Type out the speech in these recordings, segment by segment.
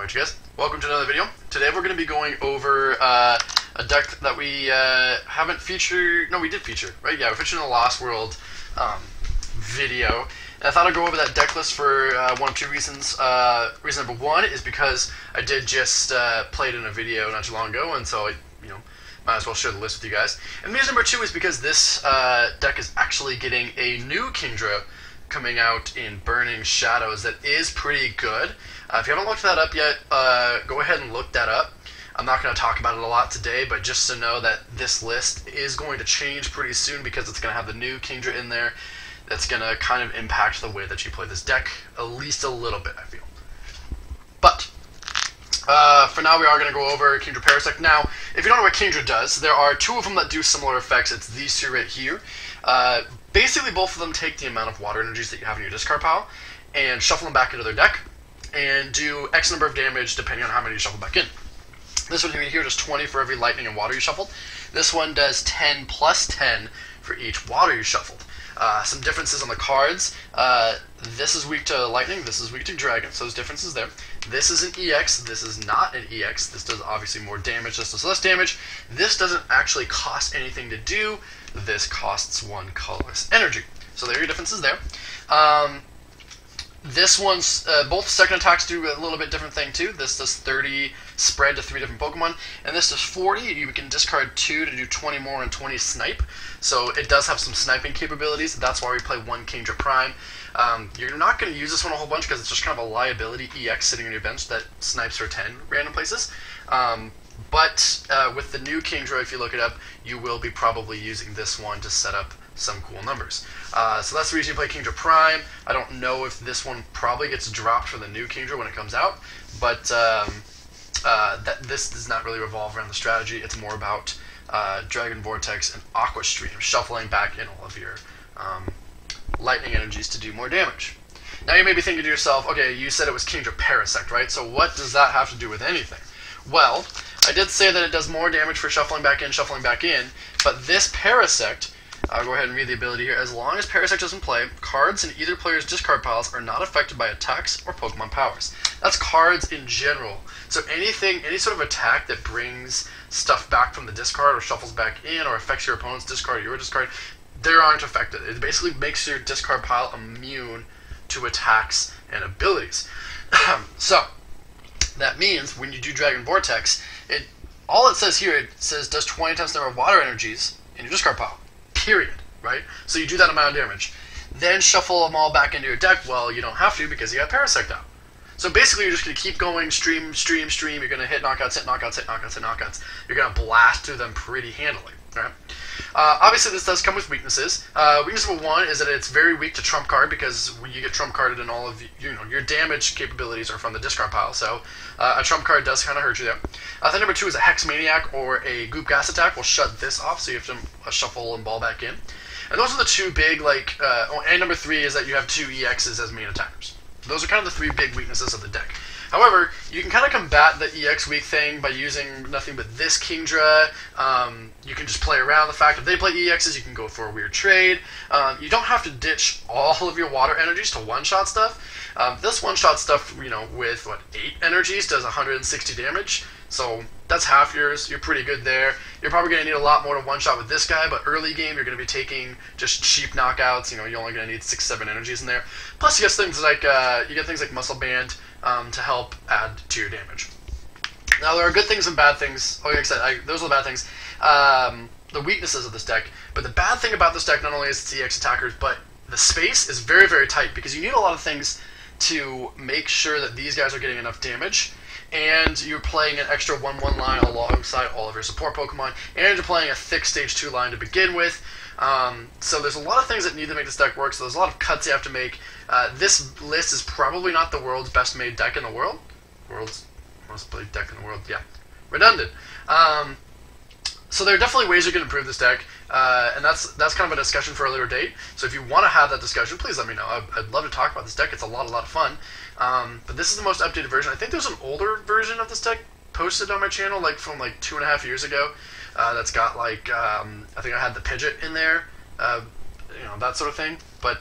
Alright you guys, welcome to another video. Today we're going to be going over a deck that we haven't featured, no we did feature, right? Yeah, we featured in the Lost World video. And I thought I'd go over that deck list for one of two reasons. Reason number one is because I did just play it in a video not too long ago, and so I, might as well share the list with you guys. And reason number two is because this deck is actually getting a new Kingdra coming out in Burning Shadows that is pretty good. If you haven't looked that up yet, go ahead and look that up. I'm not going to talk about it a lot today, but just to know that this list is going to change pretty soon because it's going to have the new Kingdra in there. That's going to kind of impact the way that you play this deck, at least a little bit, I feel. But for now, we are going to go over Kingdra and Parasect. Now, if you don't know what Kingdra does, there are two of them that do similar effects. It's these two right here. Basically, both of them take the amount of water energies that you have in your discard pile and shuffle them back into their deck and do X number of damage depending on how many you shuffle back in. This one here does 20 for every lightning and water you shuffled. This one does 10 plus 10 for each water you shuffled. Some differences on the cards. This is weak to lightning, this is weak to dragon, so there's differences there. This is an EX, this is not an EX. This does obviously more damage, this does less damage. This doesn't actually cost anything to do. This costs one colorless energy. So there are your differences there. This one's, both second attacks do a little bit different thing too. This does 30 spread to 3 different Pokemon, and this does 40. You can discard 2 to do 20 more and 20 snipe. So it does have some sniping capabilities. That's why we play one Kingdra Prime. You're not going to use this one a whole bunch because it's just kind of a liability EX sitting on your bench that snipes for 10 random places. But with the new Kingdra, if you look it up, you will be probably using this one to set up some cool numbers. So that's the reason you play Kingdra Prime. I don't know if this one probably gets dropped for the new Kingdra when it comes out, but this does not really revolve around the strategy. It's more about Dragon Vortex and Aqua Stream, shuffling back in all of your lightning energies to do more damage. Now you may be thinking to yourself, okay, you said it was Kingdra Parasect, right? So what does that have to do with anything? Well, I did say that it does more damage for shuffling back in, but this Parasect, I'll go ahead and read the ability here. As long as Parasect is in play, cards in either player's discard piles are not affected by attacks or Pokemon powers. That's cards in general. So any sort of attack that brings stuff back from the discard or shuffles back in or affects your opponent's discard or your discard, they aren't affected. It basically makes your discard pile immune to attacks and abilities. So that means when you do Dragon Vortex, all it says here, it says does 20 times the number of water energies in your discard pile. Period, right? So you do that amount of damage. Then shuffle them all back into your deck. Well, you don't have to because you got Parasect out. So basically you're just going to keep going, stream. You're going to hit knockouts, hit knockouts. You're going to blast through them pretty handily, right? Obviously this does come with weaknesses. Weakness number one is that it's very weak to Trump card because when you get Trump carded and all of your damage capabilities are from the discard pile. So a Trump card does kind of hurt you there. Thing number two is a Hex Maniac or a Goop Gas attack will shut this off, so you have to shuffle and ball back in. And those are the two big, and number three is that you have two EXs as main attackers. Those are kind of the three big weaknesses of the deck. However, you can kind of combat the EX weak thing by using nothing but this Kingdra. You can just play around the fact if they play EXs, you can go for a weird trade. You don't have to ditch all of your water energies to one-shot stuff. This one-shot stuff, with, 8 energies does 160 damage. So that's half yours. You're pretty good there. You're probably going to need a lot more to one-shot with this guy, but early game you're going to be taking just cheap knockouts. You're only going to need 6-7 energies in there. Plus you get things like Muscle Band to help add to your damage. Now there are good things and bad things. Like I said, those are the bad things. The weaknesses of this deck. But the bad thing about this deck not only is its EX attackers, but the space is very, very tight because you need a lot of things to make sure that these guys are getting enough damage. And you're playing an extra 1/1 line alongside all of your support Pokemon, and you're playing a thick Stage 2 line to begin with. So there's a lot of things that need to make this deck work, so there's a lot of cuts you have to make. This list is probably not the world's best made deck in the world. World's most played deck in the world, yeah. Redundant. So there are definitely ways you can improve this deck, and that's kind of a discussion for a later date. So if you want to have that discussion, please let me know. I'd love to talk about this deck. It's a lot of fun. But this is the most updated version. I think there's an older version of this deck posted on my channel, from 2.5 years ago. That's got I think I had the Pidgeot in there, that sort of thing. But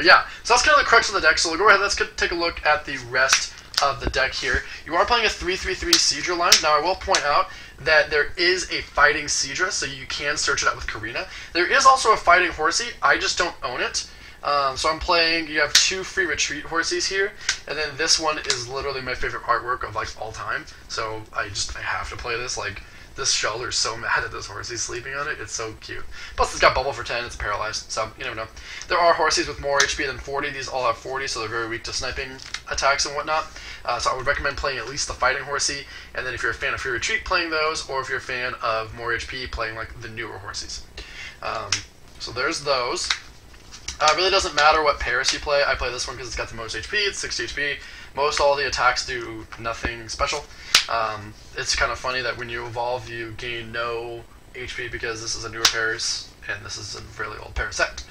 yeah, so that's kind of the crux of the deck. So we'll go ahead. Let's take a look at the rest of the deck here. You are playing a 3/3/3 Seadra line. Now I will point out that there is a fighting Seadra, so you can search it out with Karina. There is also a fighting Horsey. I just don't own it. So I'm playing, you have 2 free retreat Horsies here, and then this one is literally my favorite artwork of like all time. So I have to play this. Like, this shelter's so mad at this Horsey sleeping on it. It's so cute. Plus it's got bubble for 10, it's paralyzed, so you never know. There are Horsies with more HP than 40. These all have 40, so they're very weak to sniping attacks and whatnot. So I would recommend playing at least the fighting Horsey, and then if you're a fan of free retreat, playing those, or if you're a fan of more HP, playing like the newer Horsies. So there's those. It really doesn't matter what Paris you play. I play this one because it's got the most HP. It's 60 HP. Most all the attacks do nothing special. It's kind of funny that when you evolve, you gain no HP because this is a newer Paris, and this is a fairly old Parasect.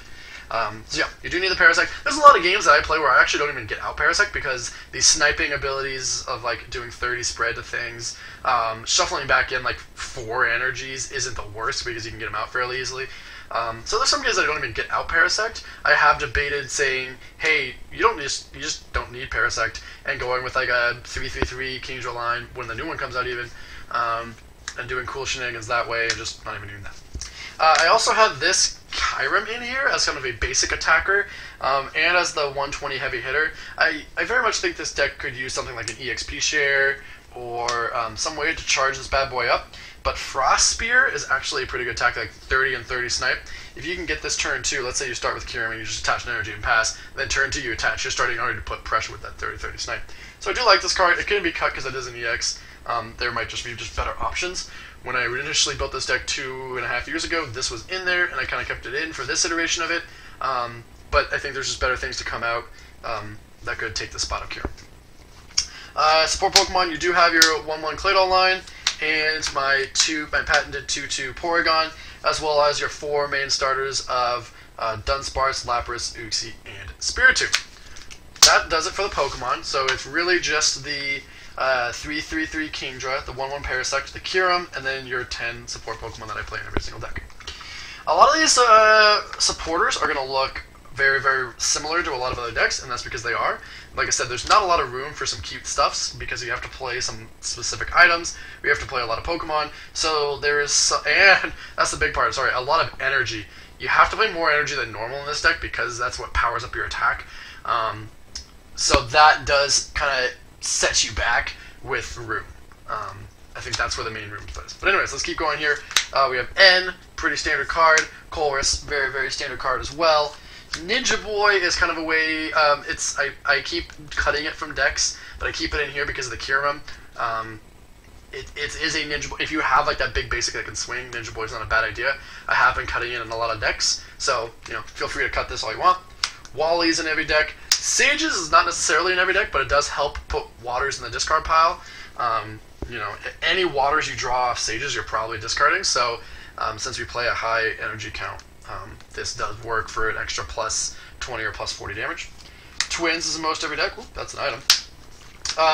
So yeah, you do need the Parasect. There's a lot of games that I play where I actually don't even get out Parasect because the sniping abilities of like doing 30 spread to things, shuffling back in like 4 energies isn't the worst because you can get them out fairly easily. So there's some games that I don't even get out Parasect. I have debated saying, hey, you just don't need Parasect, and going with like a 3/3/3 Kingdra line when the new one comes out even, and doing cool shenanigans that way, and just not even doing that. I also have this Kyurem in here as kind of a basic attacker, and as the 120 heavy hitter. I very much think this deck could use something like an EXP share, or some way to charge this bad boy up. But Frost Spear is actually a pretty good attack, like 30 and 30 snipe. If you can get this turn 2, let's say you start with Kyurem and you just attach an energy and pass, then turn 2 you attach, you're starting already to put pressure with that 30-30 snipe. So I do like this card. It can be cut because it is an EX. There might just be better options. When I initially built this deck 2.5 years ago, this was in there, and I kind of kept it in for this iteration of it. But I think there's just better things to come out that could take the spot of Kyurem. Support Pokemon, you do have your 1/1 Claydol line, and my patented 2/2 Porygon, as well as your 4 main starters of Dunsparce, Lapras, Uxie, and Spiritomb. That does it for the Pokemon, so it's really just the 3/3/3 Kingdra, the 1/1 Parasect, the Kyurem, and then your 10 support Pokemon that I play in every single deck. A lot of these supporters are going to look very, very similar to a lot of other decks, and that's because they are. Like I said, there's not a lot of room for some cute stuffs because you have to play some specific items. We have to play a lot of Pokemon, so there is, and that's the big part. Sorry, a lot of energy. You have to play more energy than normal in this deck because that's what powers up your attack. So that does kind of set you back with room. I think that's where the main room is. But anyways, let's keep going here. We have N, pretty standard card. Colress, very, very standard card as well. Ninja Boy is kind of a way, I keep cutting it from decks, but I keep it in here because of the Kyurem. It is a Ninja Boy. If you have like that big basic that can swing, Ninja Boy is not a bad idea. I have been cutting it in a lot of decks, so feel free to cut this all you want. Wally's in every deck. Sages is not necessarily in every deck, but it does help put waters in the discard pile. Any waters you draw off Sages, you're probably discarding, so since we play a high energy count, this does work for an extra plus 20 or plus 40 damage. Twins is in most every deck. Ooh, that's an item.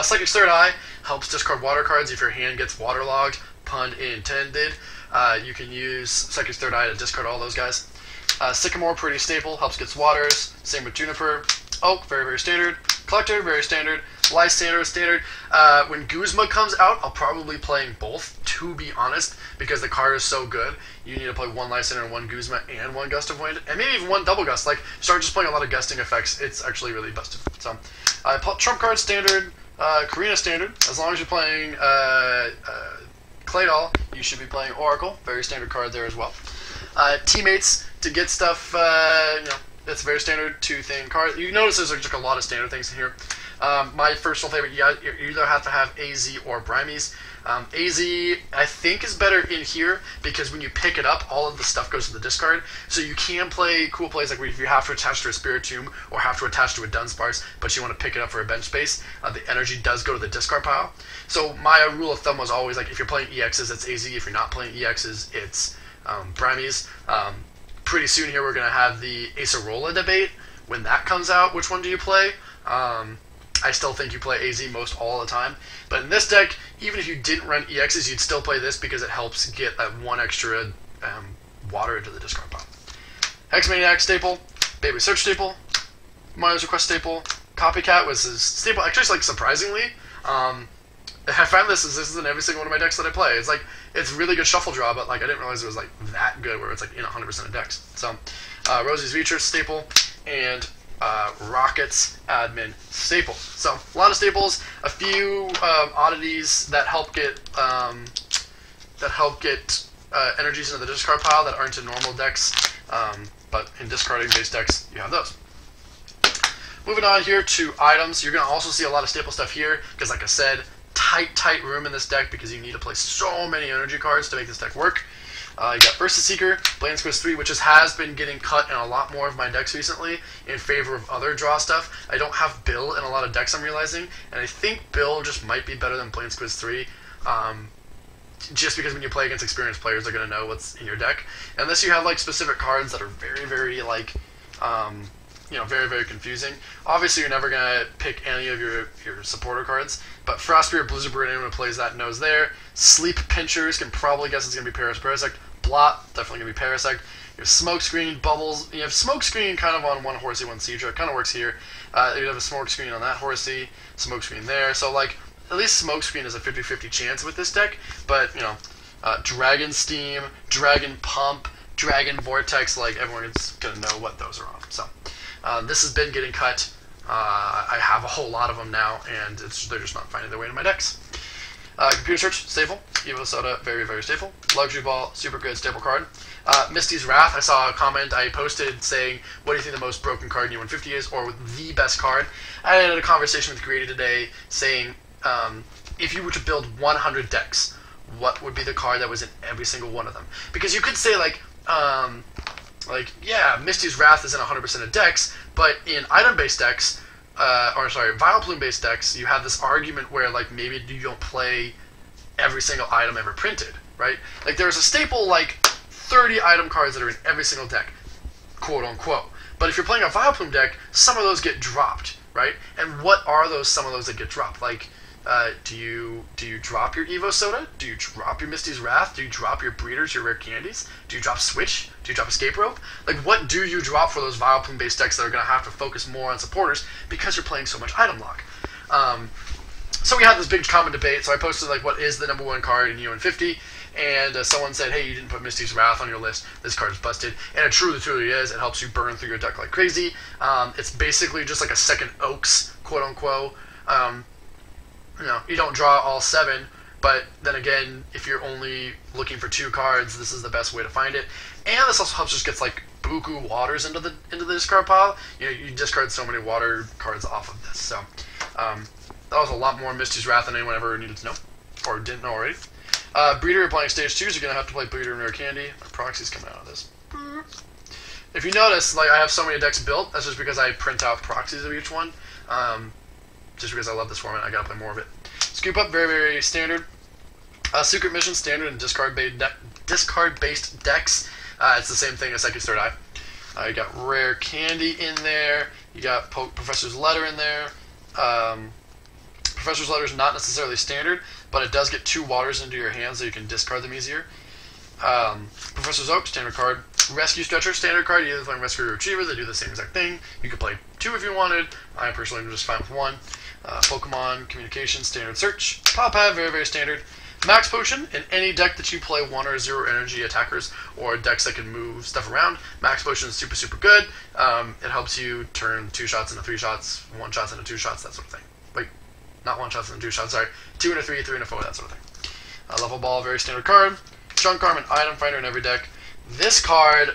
Psychic Third Eye helps discard water cards if your hand gets waterlogged, pun intended. You can use Psychic Third Eye to discard all those guys. Sycamore, pretty staple, helps gets waters. Same with Juniper. Oak, very, very standard. Collector, very standard. Lysander, standard. When Guzma comes out, I'll probably be playing both, to be honest, because the card is so good. You need to play 1 Lysander and 1 Guzma and 1 Gust of Wind, and maybe even 1 Double Gust. Like, start just playing a lot of gusting effects. It's actually really busted. So, Trump card standard, Karina standard. As long as you're playing Claydol, you should be playing Oracle. Very standard card there as well. Teammates, to get stuff, that's a very standard 2-thing card. You notice there's just a lot of standard things in here. My personal favorite, you either have to have AZ or Brimes. AZ, I think, is better in here because when you pick it up, all of the stuff goes to the discard. So you can play cool plays like if you have to attach to a Spiritomb or have to attach to a Dunsparce, but you want to pick it up for a bench space, the energy does go to the discard pile. So my rule of thumb was always like if you're playing EXs, it's AZ. If you're not playing EXs, it's Brimes. Pretty soon here we're going to have the Acerola debate. When that comes out, which one do you play? I still think you play AZ most all the time. But in this deck, even if you didn't run EXs, you'd still play this because it helps get that 1 extra water into the discard pile. Hexmaniac staple, Baby Search staple, Mario's Request staple, Copycat was his staple. Actually, like surprisingly, I found this is in every single one of my decks that I play. It's like it's really good shuffle draw, but like I didn't realize it was like that good where it's like in 100% of decks. So Rosie's Feature staple and Rocket's Admin staple. So a lot of staples, a few oddities that help get energies into the discard pile that aren't in normal decks, but in discarding based decks you have those. Moving on here to items, you're going to also see a lot of staple stuff here because, like I said, tight room in this deck because you need to play so many energy cards to make this deck work. You got Ursa Seeker, Blaine's Quiz 3, which has been getting cut in a lot more of my decks recently in favor of other draw stuff. I don't have Bill in a lot of decks, I'm realizing, and I think Bill just might be better than Blaine's Quiz 3. Just because when you play against experienced players, they're going to know what's in your deck. Unless you have like specific cards that are very like, very confusing. Obviously, you're never going to pick any of your supporter cards. But Frostbeard, Blizzard Bird, anyone who plays that knows there. Sleep Pinchers can probably guess it's going to be Parasect. Blot, definitely going to be Parasect. You have Smokescreen, Bubbles. You have Smokescreen kind of on one Horsey, one Seadra. It kind of works here. You have a Smokescreen on that Horsey, Smokescreen there. So, like, at least Smokescreen is a 50-50 chance with this deck. But, Dragon Steam, Dragon Pump, Dragon Vortex, like, everyone's going to know what those are on. So, this has been getting cut. I have a whole lot of them now, and they're just not finding their way into my decks. Computer Search, staple. Evo Soda, very staple. Luxury Ball, super good staple card. Misty's Wrath, I saw a comment I posted saying, what do you think the most broken card in U150 is, or the best card? I had a conversation with Grady today saying, if you were to build 100 decks, what would be the card that was in every single one of them? Because you could say, yeah, Misty's Wrath is in 100% of decks, but in item-based decks, Vileplume-based decks, you have this argument where, like, maybe you don't play every single item ever printed, right? Like, there's a staple, like, 30 item cards that are in every single deck, quote-unquote. But if you're playing a Vileplume deck, some of those get dropped, right? And what are some of those that get dropped? Like, do you drop your Evo Soda? Do you drop your Misty's Wrath? Do you drop your Breeders, your Rare Candies? Do you drop Switch? Do you drop Escape Rope? Like, what do you drop for those Vileplume-based decks that are going to have to focus more on supporters because you're playing so much item lock? So we had this big common debate, so I posted, like, what is the #1 card in U150, and someone said, hey, you didn't put Misty's Wrath on your list, this card is busted, and it truly is. It helps you burn through your deck like crazy. It's basically just like a second Oaks, quote-unquote. You don't draw all 7, but then again, if you're only looking for 2 cards, this is the best way to find it. And this also helps just get like buku waters into the discard pile. You discard so many water cards off of this. So that was a lot more Misty's Wrath than anyone ever needed to know, or didn't know already. Breeder, you're playing stage 2, so you're gonna have to play Breeder and Rare Candy. My proxy's coming out of this. If you notice, like, I have so many decks built, that's just because I print out proxies of each one. Just because I love this format, I gotta play more of it. Scoop Up, very standard. Secret Mission, standard and discard-based decks. It's the same thing as Second Third Eye. You got Rare Candy in there. You got Professor's Letter in there. Professor's Letter is not necessarily standard, but it does get 2 waters into your hand so you can discard them easier. Professor's Oak, standard card. Rescue Stretcher, standard card. You're either playing Rescue or Retriever. They do the same exact thing. You could play 2 if you wanted. I personally am just fine with 1. Pokemon Communication, standard search. Pop-Pad, very standard. Max Potion, in any deck that you play 1 or 0 energy attackers, or decks that can move stuff around, Max Potion is super good. It helps you turn 2 shots into 3 shots, 1 shots into 2 shots, that sort of thing. Wait, not 1 shots into 2 shots, sorry. 2 into 3, 3 into 4, that sort of thing. Level Ball, very standard card. Junk Arm, an item finder in every deck. This card,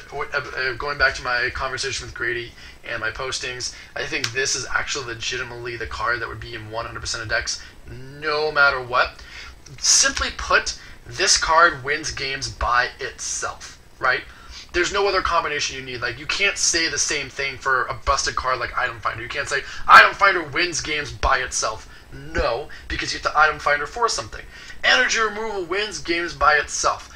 going back to my conversation with Grady and my postings, I think this is actually legitimately the card that would be in 100% of decks, no matter what. Simply put, this card wins games by itself, right? There's no other combination you need. Like, you can't say the same thing for a busted card like Item Finder. You can't say, Item Finder wins games by itself. No, because you have to Item Finder for something. Energy Removal wins games by itself.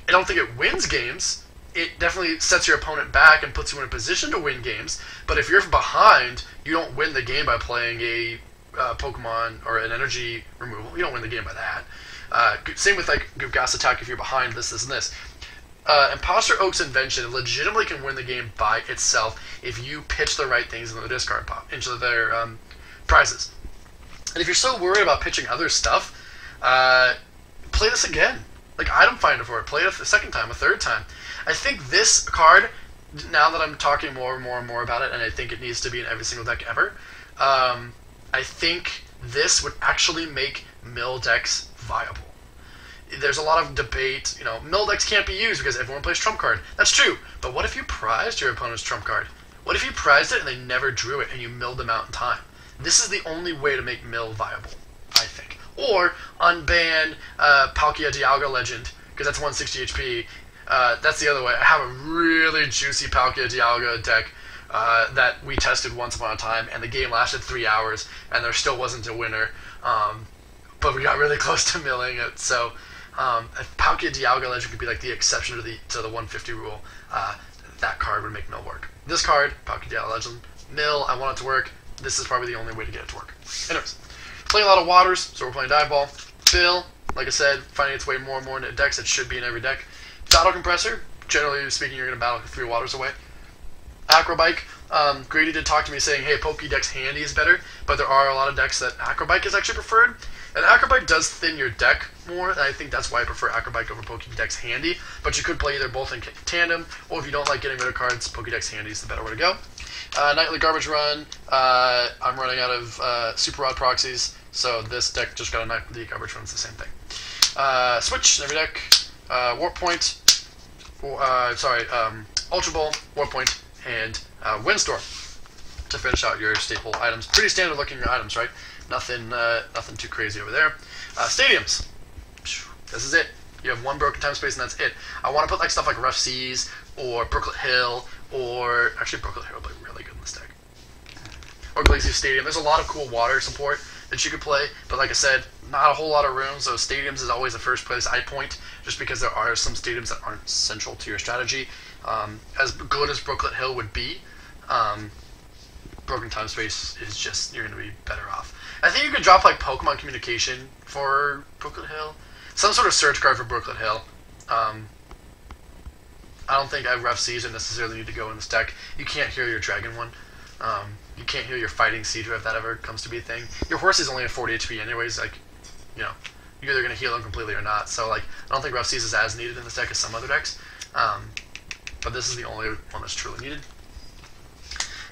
I don't think it wins games. It definitely sets your opponent back and puts you in a position to win games. But if you're behind, you don't win the game by playing a Pokemon or an energy removal. You don't win the game by that. Same with like Gas Attack if you're behind this, and this. Imposter Oak's invention legitimately can win the game by itself if you pitch the right things into the discard pile, into their prizes. And if you're so worried about pitching other stuff, play this again. Like, item finder for it. Play it a second time, a third time. I think this card, now that I'm talking more and more and more about it, and I think it needs to be in every single deck ever, I think this would actually make mill decks viable. There's a lot of debate, you know, mill decks can't be used because everyone plays trump card. That's true, but what if you prized your opponent's trump card? What if you prized it and they never drew it and you milled them out in time? This is the only way to make mill viable, I think. Or unban Palkia Dialga Legend, because that's 160 HP. That's the other way. I have a really juicy Palkia Dialga deck that we tested once upon a time, and the game lasted 3 hours, and there still wasn't a winner. But we got really close to milling it, so if Palkia Dialga Legend could be like the exception to the 150 rule, that card would make mill work. This card, Palkia Dialga Legend, mill, I want it to work. This is probably the only way to get it to work. Anyways, playing a lot of waters, so we're playing Dive Ball. Bill, like I said, finding its way more and more into decks. It should be in every deck. Battle Compressor, generally speaking, you're going to battle 3 waters away. Acrobike, Grady did talk to me saying, hey, Pokédex Handy is better, but there are a lot of decks that Acrobike is actually preferred. And Acrobike does thin your deck more, and I think that's why I prefer Acrobike over Pokédex Handy. But you could play either both in tandem, or if you don't like getting rid of cards, Pokédex Handy is the better way to go. Nightly Garbage Run, I'm running out of Super Rod proxies, so this deck just got a Nightly Garbage Run, it's the same thing. Switch in every deck, Warp Point, Ultra Ball, Warp Point, and Windstorm to finish out your staple items. Pretty standard looking items, right? Nothing too crazy over there. Stadiums. This is it. You have one Broken Time Space and that's it. I want to put like stuff like Rough Seas or Brooklet Hill, or actually Brooklet Hill would be really good in this deck. Or Glacier Stadium. There's a lot of cool water support that you could play, but like I said, not a whole lot of room, so Stadiums is always the first place I point, just because there are some stadiums that aren't central to your strategy. As good as Brooklet Hill would be, Broken Time Space is just, you're going to be better off. I think you could drop like Pokemon Communication for Brooklet Hill. Some sort of search card for Brooklet Hill. I don't think Rough Seas necessarily need to go in this deck. You can't heal your Dragon one. You can't heal your Fighting Seadra if that ever comes to be a thing. Your horse is only at 40 HP anyways, like, you know, you're either going to heal him completely or not. So, like, I don't think Rough Seas is as needed in this deck as some other decks. But this is the only one that's truly needed.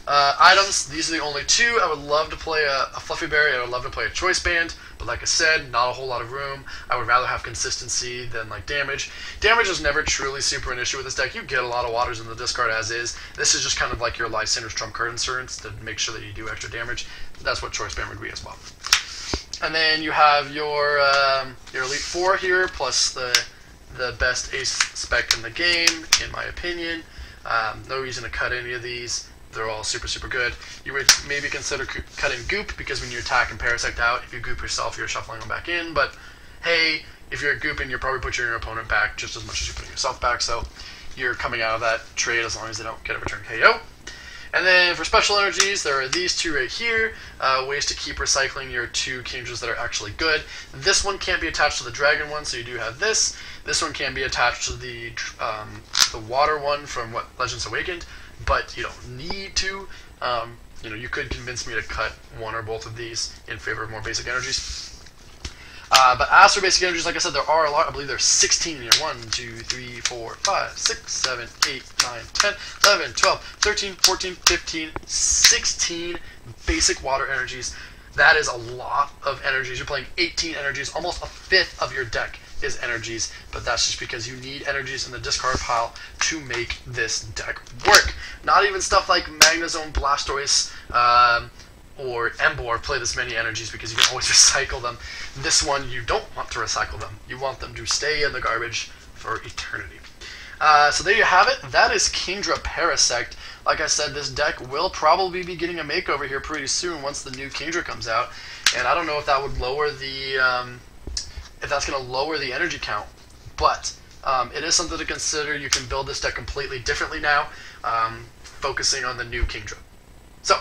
Items, these are the only 2. I would love to play a Fluffy Berry, I would love to play a Choice Band, but like I said, not a whole lot of room. I would rather have consistency than like damage. Damage is never truly super an issue with this deck. You get a lot of waters in the discard as is. This is just kind of like your Lysander's trump card insurance to make sure that you do extra damage. That's what Choice Band would be as well. And then you have your Elite 4 here, plus the best ace spec in the game, in my opinion. No reason to cut any of these. They're all super, super good. You would maybe consider cutting Goop, because when you attack and Parasect out, if you Goop yourself, you're shuffling them back in. But, hey, if you're gooping, you're probably putting your opponent back just as much as you're putting yourself back. So you're coming out of that trade as long as they don't get a return KO. And then for special energies, there are these 2 right here. Ways to keep recycling your 2 Kingdras that are actually good. This one can't be attached to the Dragon one, so you do have this. This one can be attached to the Water one from Legends Awakened, but you don't need to. You know, you could convince me to cut one or both of these in favor of more basic energies. But as for basic energies, like I said, there are a lot. I believe there's 16 here. 1, 2, 3, 4, 5, 6, 7, 8, 9, 10, 11, 12, 13, 14, 15, 16 basic water energies. That is a lot of energies. You're playing 18 energies. Almost a fifth of your deck is energies, but that's just because you need energies in the discard pile to make this deck work. Not even stuff like Magnezone, Blastoise, or Emboar play this many energies because you can always recycle them. This one, you don't want to recycle them. You want them to stay in the garbage for eternity. So there you have it. That is Kingdra Parasect. Like I said, this deck will probably be getting a makeover here pretty soon once the new Kingdra comes out. And I don't know if that would lower the... if that's going to lower the energy count, but it is something to consider. You can build this deck completely differently now, focusing on the new Kingdra. So,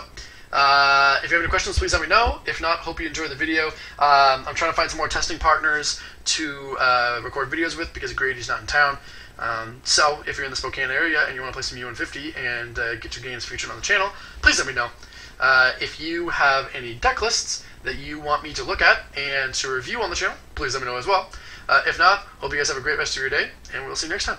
if you have any questions, please let me know. If not, hope you enjoyed the video. I'm trying to find some more testing partners to record videos with because Grady's not in town. So if you're in the Spokane area and you want to play some U150 and get your games featured on the channel, please let me know. If you have any deck lists that you want me to look at and to review on the channel, please let me know as well. If not, hope you guys have a great rest of your day, and we'll see you next time.